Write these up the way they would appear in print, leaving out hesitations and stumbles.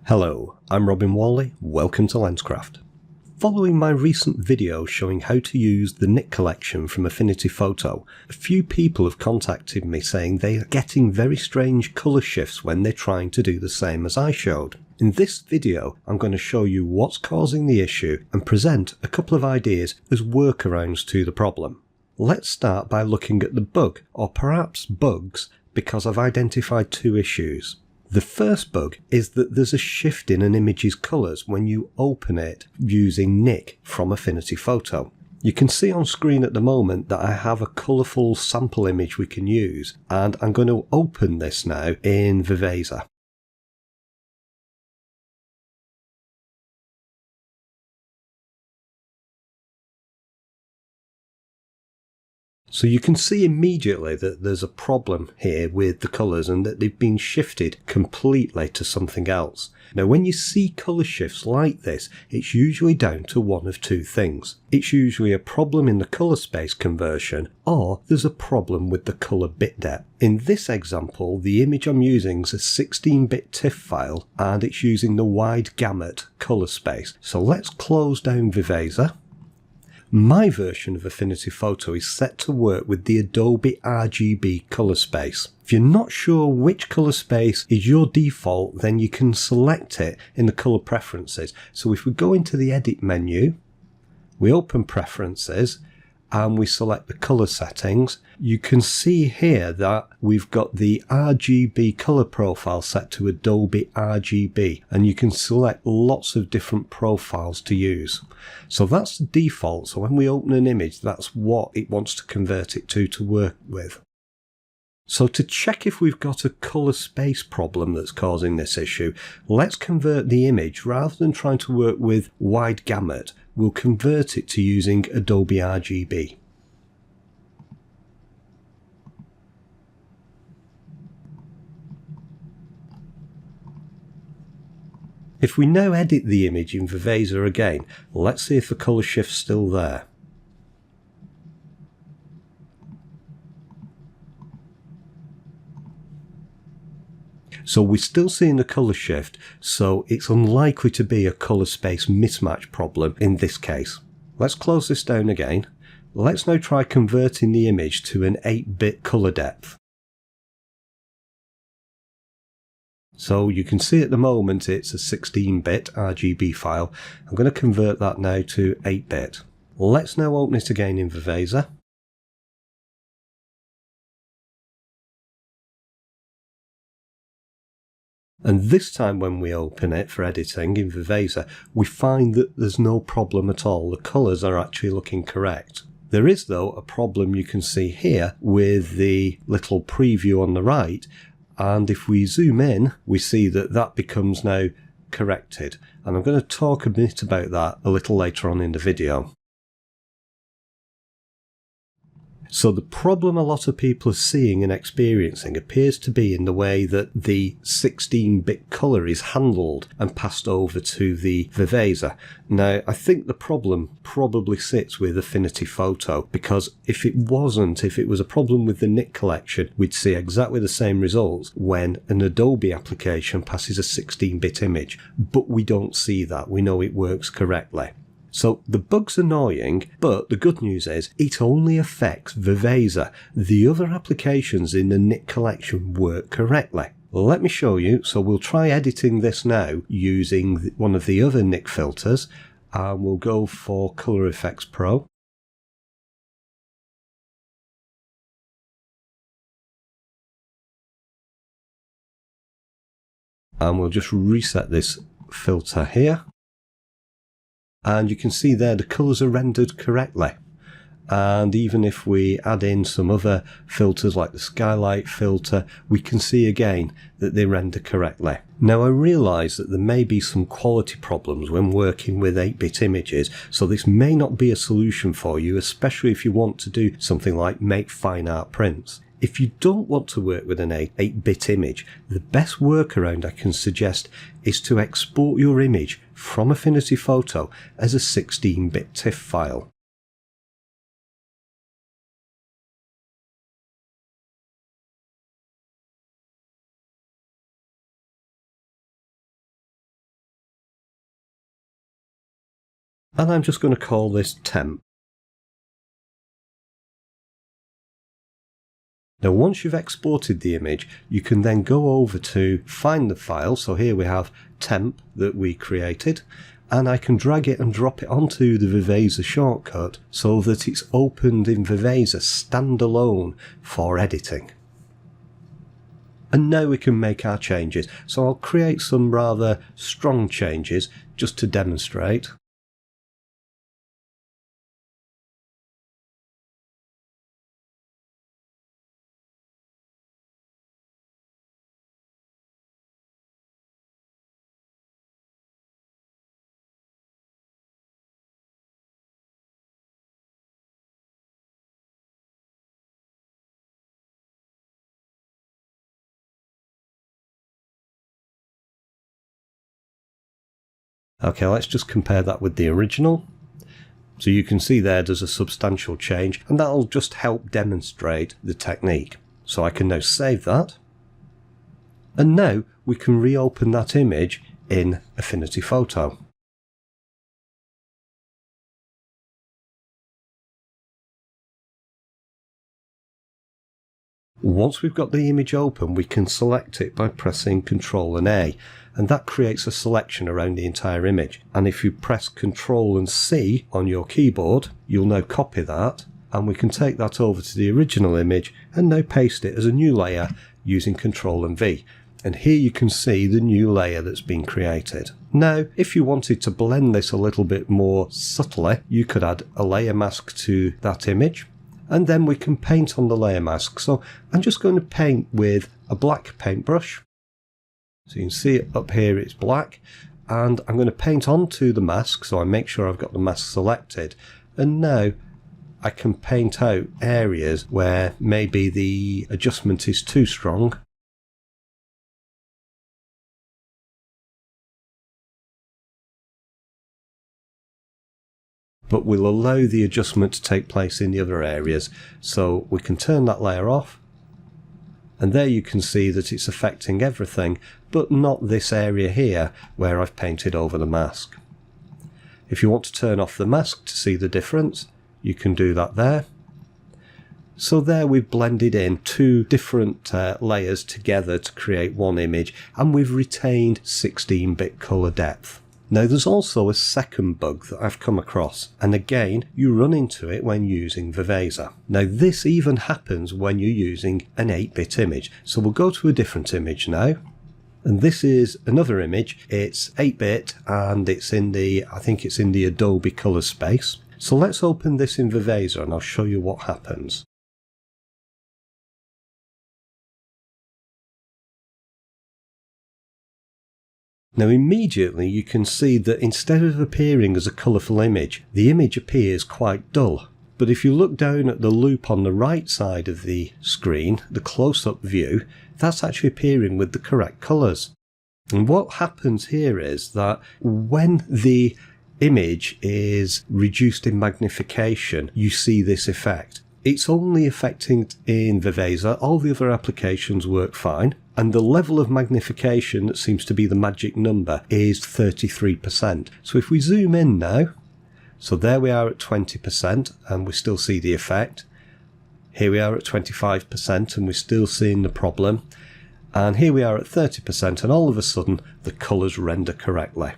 Hello, I'm Whalley, welcome to Lenscraft. Following my recent video showing how to use the Nik Collection from Affinity Photo, a few people have contacted me saying they are getting very strange colour shifts when they're trying to do the same as I showed. In this video, I'm going to show you what's causing the issue and present a couple of ideas as workarounds to the problem. Let's start by looking at the bug, or perhaps bugs, because I've identified two issues. The first bug is that there's a shift in an image's colours when you open it using Nik from Affinity Photo. You can see on screen at the moment that I have a colourful sample image we can use, and I'm going to open this now in Viveza. So you can see immediately that there's a problem here with the colours and that they've been shifted completely to something else. Now when you see colour shifts like this, it's usually down to one of two things. It's usually a problem in the colour space conversion, or there's a problem with the colour bit depth. In this example, the image I'm using is a 16-bit tiff file and it's using the wide gamut colour space. So let's close down Viveza. My version of Affinity Photo is set to work with the Adobe RGB colour space. If you're not sure which colour space is your default, then you can select it in the colour preferences. So if we go into the edit menu, we open preferences and we select the colour settings, you can see here that we've got the RGB colour profile set to Adobe RGB, and you can select lots of different profiles to use. So that's the default, so when we open an image, that's what it wants to convert it to work with. So to check if we've got a colour space problem that's causing this issue, let's convert the image. Rather than trying to work with wide gamut, we'll convert it to using Adobe RGB. If we now edit the image in Viveza again, let's see if the colour shift's still there. So we're still seeing the colour shift, so it's unlikely to be a colour space mismatch problem in this case. Let's close this down again. Let's now try converting the image to an 8-bit colour depth. So you can see at the moment it's a 16-bit RGB file. I'm going to convert that now to 8-bit. Let's now open it again in Viveza. And this time when we open it for editing in Viveza, we find that there's no problem at all. The colours are actually looking correct. There is though a problem you can see here with the little preview on the right, and if we zoom in, we see that that becomes now corrected. And I'm going to talk a bit about that a little later on in the video. So the problem a lot of people are seeing and experiencing appears to be in the way that the 16-bit colour is handled and passed over to the Viveza. Now, I think the problem probably sits with Affinity Photo, because if it was a problem with the Nik Collection, we'd see exactly the same results when an Adobe application passes a 16-bit image. But we don't see that. We know it works correctly. So the bug's annoying, but the good news is it only affects Viveza. The other applications in the Nik Collection work correctly. Let me show you. So we'll try editing this now using one of the other Nik filters, and we'll go for Color Effects Pro. And we'll just reset this filter here. And you can see there the colours are rendered correctly. And even if we add in some other filters like the skylight filter, we can see again that they render correctly. Now I realise that there may be some quality problems when working with 8-bit images, so this may not be a solution for you, especially if you want to do something like make fine art prints. If you don't want to work with an 8-bit image, the best workaround I can suggest is to export your image from Affinity Photo as a 16-bit tiff file. and I'm just going to call this temp. Now once you've exported the image, you can then go over to find the file. So here we have temp that we created, and I can drag it and drop it onto the Viveza shortcut so that it's opened in Viveza standalone for editing. And now we can make our changes. So I'll create some rather strong changes just to demonstrate. Okay, let's just compare that with the original. So you can see there's a substantial change, and that'll just help demonstrate the technique. So I can now save that. And now we can reopen that image in Affinity Photo. Once we've got the image open, we can select it by pressing Ctrl and A, and that creates a selection around the entire image. And if you press Ctrl and C on your keyboard, you'll now copy that, and we can take that over to the original image and now paste it as a new layer using Ctrl and V. And here you can see the new layer that's been created. Now, if you wanted to blend this a little bit more subtly, you could add a layer mask to that image, and then we can paint on the layer mask. So I'm just going to paint with a black paintbrush. So you can see it up here, it's black, and I'm going to paint onto the mask, so I make sure I've got the mask selected. And now I can paint out areas where maybe the adjustment is too strong. But we'll allow the adjustment to take place in the other areas. So we can turn that layer off, and there you can see that it's affecting everything, but not this area here where I've painted over the mask. If you want to turn off the mask to see the difference, you can do that there. So there we've blended in two different layers together to create one image, and we've retained 16-bit colour depth. Now there's also a second bug that I've come across, and again you run into it when using Viveza. Now this even happens when you're using an 8-bit image. So we'll go to a different image now, and this is another image. It's 8-bit and it's in the, I think it's in the Adobe color space. So let's open this in Viveza and I'll show you what happens. Now immediately you can see that instead of appearing as a colourful image, the image appears quite dull. But if you look down at the loop on the right side of the screen, the close-up view, that's actually appearing with the correct colours. And what happens here is that when the image is reduced in magnification, you see this effect. It's only affecting in Viveza, all the other applications work fine, and the level of magnification that seems to be the magic number is 33%. So if we zoom in now, so there we are at 20% and we still see the effect. Here we are at 25% and we're still seeing the problem. And here we are at 30% and all of a sudden the colours render correctly.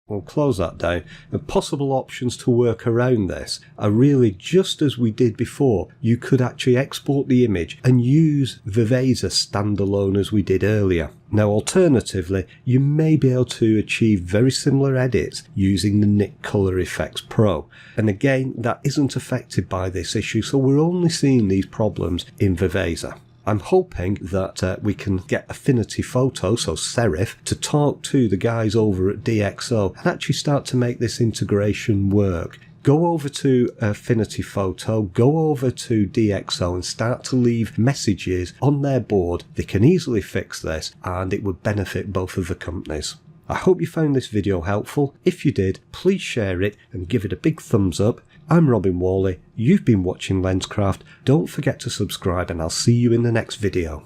We'll close that down. The possible options to work around this are really just as we did before. You could actually export the image and use Viveza standalone as we did earlier. Now alternatively, you may be able to achieve very similar edits using the Nik Color Effects Pro. And again, that isn't affected by this issue, so we're only seeing these problems in Viveza. I'm hoping that we can get Affinity Photo, so Serif, to talk to the guys over at DxO and actually start to make this integration work. Go over to Affinity Photo, go over to DxO and start to leave messages on their board. They can easily fix this and it would benefit both of the companies. I hope you found this video helpful. If you did, please share it and give it a big thumbs up. I'm Whalley, you've been watching Lenscraft. Don't forget to subscribe and I'll see you in the next video.